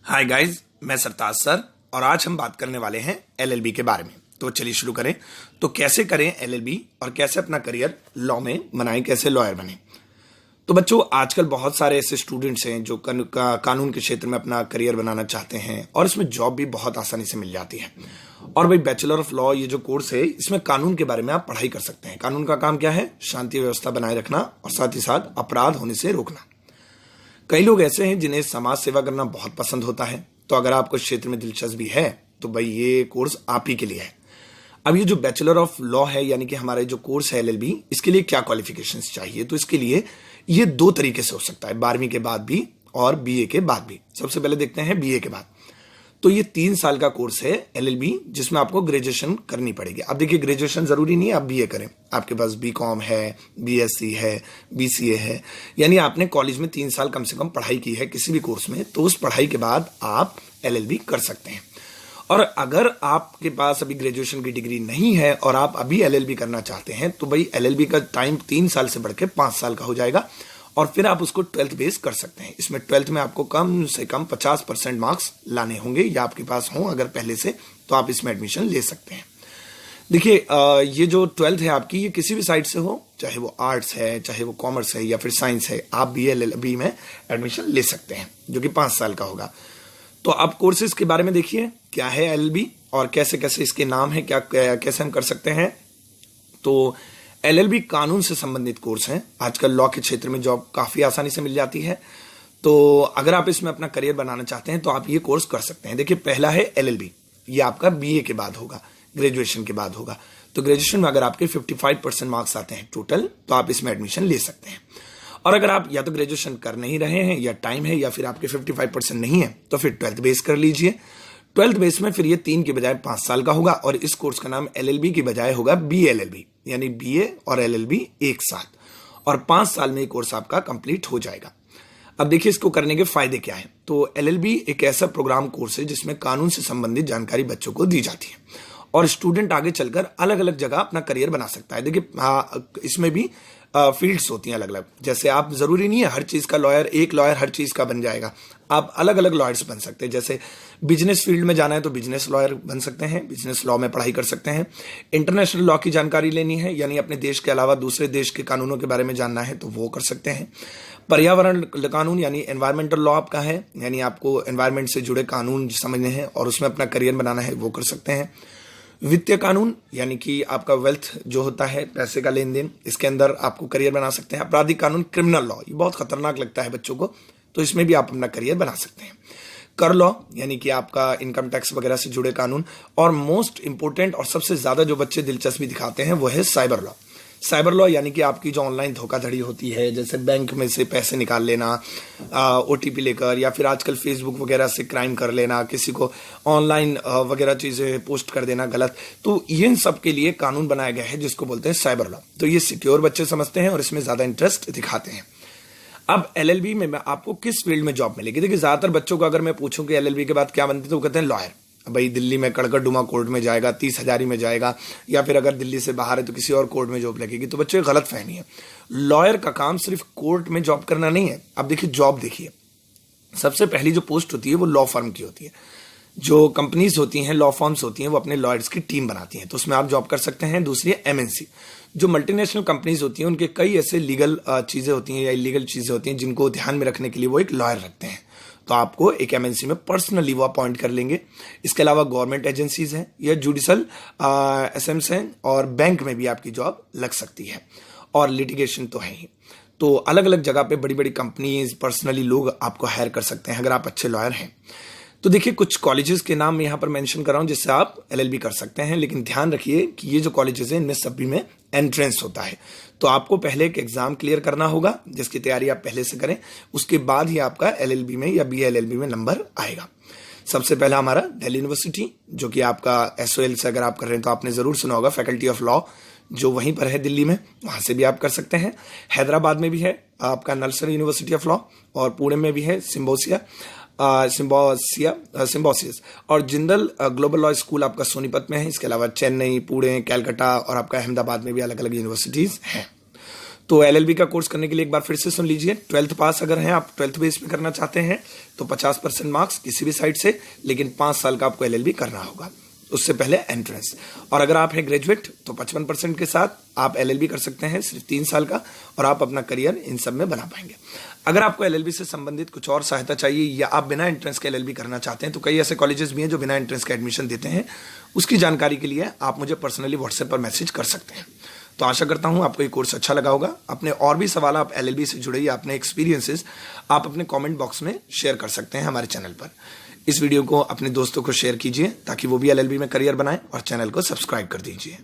Hi guys, मैं सरताज sir और आज हम बात करने वाले हैं एलएलबी के बारे में। तो चलिए शुरू करें। तो कैसे करें एलएलबी और कैसे अपना करियर लॉ में बनाएं, कैसे लॉयर बने। तो बच्चों, आजकल बहुत सारे ऐसे स्टूडेंट्स हैं जो कानून के क्षेत्र में अपना करियर बनाना चाहते हैं और इसमें जॉब भी बहुत आसानी से मिल जाती है। और भाई बैचलर ऑफ लॉ ये जो कोर्स है, इसमें कानून के बारे में आप पढ़ाई कर सकते हैं। कानून का काम क्या है? शांति व्यवस्था बनाए रखना और साथ ही साथ अपराध होने से रोकना। कई लोग ऐसे हैं जिन्हें समाज सेवा करना बहुत पसंद होता है। तो अगर आपको इस क्षेत्र में दिलचस्पी है तो भाई ये कोर्स आप ही के लिए है। अब ये जो बैचलर ऑफ लॉ है, यानी कि हमारे जो कोर्स है एलएलबी, इसके लिए क्या क्वालिफिकेशंस चाहिए? तो इसके लिए ये दो तरीके से हो सकता है, 12वीं के बाद भी और बीए के बाद भी। सबसे पहले देखते हैं बीए के बाद। तो ये 3 साल का कोर्स है एलएलबी, जिसमें आपको ग्रेजुएशन करनी पड़ेगी। अब देखिए, ग्रेजुएशन जरूरी नहीं है आप बीए करें, आपके पास बीकॉम है, बीएससी है, बीसीए है, यानी आपने कॉलेज में 3 साल कम से कम पढ़ाई की है किसी भी कोर्स में, तो उस पढ़ाई के बाद आप एलएलबी कर सकते हैं। और अगर आपके पास अभी ग्रेजुएशन की डिग्री नहीं है और आप अभी एलएलबी करना चाहते हैं, तो भाई एलएलबी का टाइम 3 साल से बढ़ के 5 साल का हो जाएगा और फिर आप उसको 12th बेस कर सकते हैं। इसमें 12th में आपको कम से कम 50% मार्क्स लाने होंगे, या आपके पास हो अगर पहले से, तो आप इसमें एडमिशन ले सकते हैं। देखिए, ये जो 12th है आपकी, ये किसी भी साइड से हो, चाहे वो आर्ट्स है, चाहे वो कॉमर्स है या फिर साइंस है, आप भी एलएलबी में एडमिशन ले सकते हैं, जो कि 5 साल का होगा। तो आप कोर्सेज के बारे में देखिए, क्या है एलएलबी और कैसे कैसे इसके नाम है, कैसे हम कर सकते हैं। तो एलएलबी कानून से संबंधित कोर्स है। आजकल लॉ के क्षेत्र में जॉब काफी आसानी से मिल जाती है। तो अगर आप इसमें अपना करियर बनाना चाहते हैं तो आप ये कोर्स कर सकते हैं। देखिए, पहला है एलएलबी, ये आपका बीए के बाद होगा, ग्रेजुएशन के बाद होगा। तो ग्रेजुएशन में अगर आपके 55% मार्क्स आते हैं टोटल, तो आप इसमें एडमिशन ले सकते हैं। और अगर आप या तो ग्रेजुएशन कर नहीं रहे हैं, या टाइम है, या फिर आपके 55% नहीं है, तो फिर 12th बेस कर लीजिए। 12th बेस में फिर ये 3 के बजाय 5 साल का होगा और इस कोर्स का नाम एलएलबी की बजाय होगा बीएलएलबी, यानी बीए और एलएलबी एक साथ, और 5 साल में ये कोर्स आपका कंप्लीट हो जाएगा। अब देखिए, इसको करने के फायदे क्या है। तो एलएलबी एक ऐसा प्रोग्राम कोर्स है जिसमें कानून से संबंधित जानकारी बच्चों को दी जाती है और स्टूडेंट आगे चलकर अलग अलग जगह अपना करियर बना सकता है। देखिए, इसमें भी फील्ड्स होती हैं अलग अलग। जैसे आप जरूरी नहीं है हर चीज का लॉयर, एक लॉयर हर चीज का बन जाएगा। आप अलग अलग लॉयर्स बन सकते हैं। जैसे बिजनेस फील्ड में जाना है तो बिजनेस लॉयर बन सकते हैं, बिजनेस लॉ में पढ़ाई कर सकते हैं। इंटरनेशनल लॉ की जानकारी लेनी है, यानी अपने देश के अलावा दूसरे देश के कानूनों के बारे में जानना है, तो वो कर सकते हैं। पर्यावरण कानून यानी एनवायरमेंटल लॉ आपका है, यानी आपको एनवायरमेंट से जुड़े कानून समझने हैं और उसमें अपना करियर बनाना है, वो कर सकते हैं। वित्तीय कानून यानी कि आपका वेल्थ जो होता है, पैसे का लेन देन, इसके अंदर आपको करियर बना सकते हैं। आपराधिक कानून, क्रिमिनल लॉ, ये बहुत खतरनाक लगता है बच्चों को, तो इसमें भी आप अपना करियर बना सकते हैं। कर लॉ यानी कि आपका इनकम टैक्स वगैरह से जुड़े कानून, और मोस्ट इंपोर्टेंट और सबसे ज्यादा जो बच्चे दिलचस्पी दिखाते हैं वो है साइबर लॉ। साइबर लॉ यानी कि आपकी जो ऑनलाइन धोखाधड़ी होती है, जैसे बैंक में से पैसे निकाल लेना ओटीपी लेकर, या फिर आजकल फेसबुक वगैरह से क्राइम कर लेना, किसी को ऑनलाइन वगैरह चीजें पोस्ट कर देना गलत, तो इन सब के लिए कानून बनाया गया है जिसको बोलते हैं साइबर लॉ। तो ये सिक्योर बच्चे समझते हैं और इसमें ज्यादा इंटरेस्ट दिखाते हैं। अब एलएलबी में आपको किस फील्ड में जॉब मिलेगी? देखिए, ज्यादातर बच्चों को अगर मैं पूछूं कि एलएलबी के बाद क्या बनते, तो वो कहते हैं लॉयर। भाई दिल्ली में कड़कड़डुमा कोर्ट में जाएगा, 30,000 में जाएगा, या फिर अगर दिल्ली से बाहर है तो किसी और कोर्ट में जॉब लगेगी। तो बच्चों, गलत फहमी है। लॉयर का काम सिर्फ कोर्ट में जॉब करना नहीं है। अब देखिए, जॉब देखिए, सबसे पहली जो पोस्ट होती है वो लॉ फर्म की होती है। जो कंपनीज होती हैं, लॉ फर्म्स होती हैं, वो अपने लॉयर्स की टीम बनाती हैं, तो उसमें आप जॉब कर सकते हैं। दूसरी है एमएनसी। जो मल्टीनेशनल कंपनीज होती हैं, उनके कई ऐसे लीगल चीजें होती हैं या इलीगल चीजें होती हैं जिनको ध्यान में रखने के लिए वो एक लॉयर रखते हैं, तो आपको एक एमएनसी में पर्सनली वो अपॉइंट कर लेंगे। इसके अलावा गवर्नमेंट एजेंसीज हैं या जुडिशल एसएम्स हैं, और बैंक में भी आपकी जॉब लग सकती है, और लिटिगेशन तो है ही। तो अलग अलग जगह पे बड़ी बड़ी कंपनीज पर्सनली लोग आपको हायर कर सकते हैं अगर आप अच्छे लॉयर हैं। तो देखिए, कुछ कॉलेजेस के नाम मैं यहाँ पर मेंशन कर रहा हूँ जिससे आप एलएलबी कर सकते हैं, लेकिन ध्यान रखिए कि ये जो कॉलेजेस हैं इनमें सभी में एंट्रेंस होता है। तो आपको पहले एक एग्जाम क्लियर करना होगा जिसकी तैयारी आप पहले से करें, उसके बाद ही आपका एलएलबी में या बीएलएलबी में नंबर आएगा। सबसे पहला हमारा दिल्ली यूनिवर्सिटी, जो कि आपका एसओएल से अगर आप कर रहे हैं तो आपने जरूर सुना होगा, फैकल्टी ऑफ लॉ, जो वहीं पर है दिल्ली में, वहां से भी आप कर सकते हैं। हैदराबाद में भी है आपका नलसर यूनिवर्सिटी ऑफ लॉ, और पुणे में भी है सिम्बोसियस, और जिंदल ग्लोबल लॉ स्कूल आपका सोनीपत में है। इसके अलावा चेन्नई, पुणे, कैलकाटा और आपका अहमदाबाद में भी अलग अलग यूनिवर्सिटीज हैं। तो एलएलबी का कोर्स करने के लिए एक बार फिर से सुन लीजिए। 12th पास अगर हैं आप, 12th बेस पे करना चाहते हैं तो 50% मार्क्स किसी भी साइड से, लेकिन 5 साल का आपको एलएलबी करना होगा, उससे पहले एंट्रेंस। और अगर आप हैं ग्रेजुएट तो 55% के साथ आप एलएलबी कर सकते हैं सिर्फ 3 साल का, और आप अपना करियर इन सब में बना पाएंगे। अगर आपको एलएलबी से संबंधित कुछ और सहायता चाहिए या आप बिना एंट्रेंस के एलएलबी करना चाहते हैं तो कई ऐसे कॉलेजेस भी हैं जो बिना एंट्रेंस के एडमिशन देते हैं। उसकी जानकारी के लिए आप मुझे पर्सनली व्हाट्सएप पर मैसेज कर सकते हैं। तो आशा करता हूं आपको ये कोर्स अच्छा लगा होगा। अपने और भी सवाल आप एलएलबी से जुड़े या अपने एक्सपीरियंसेस आप अपने कमेंट बॉक्स में शेयर कर सकते हैं हमारे चैनल पर। इस वीडियो को अपने दोस्तों को शेयर कीजिए ताकि वो भी एलएलबी में करियर बनाएं, और चैनल को सब्सक्राइब कर दीजिए।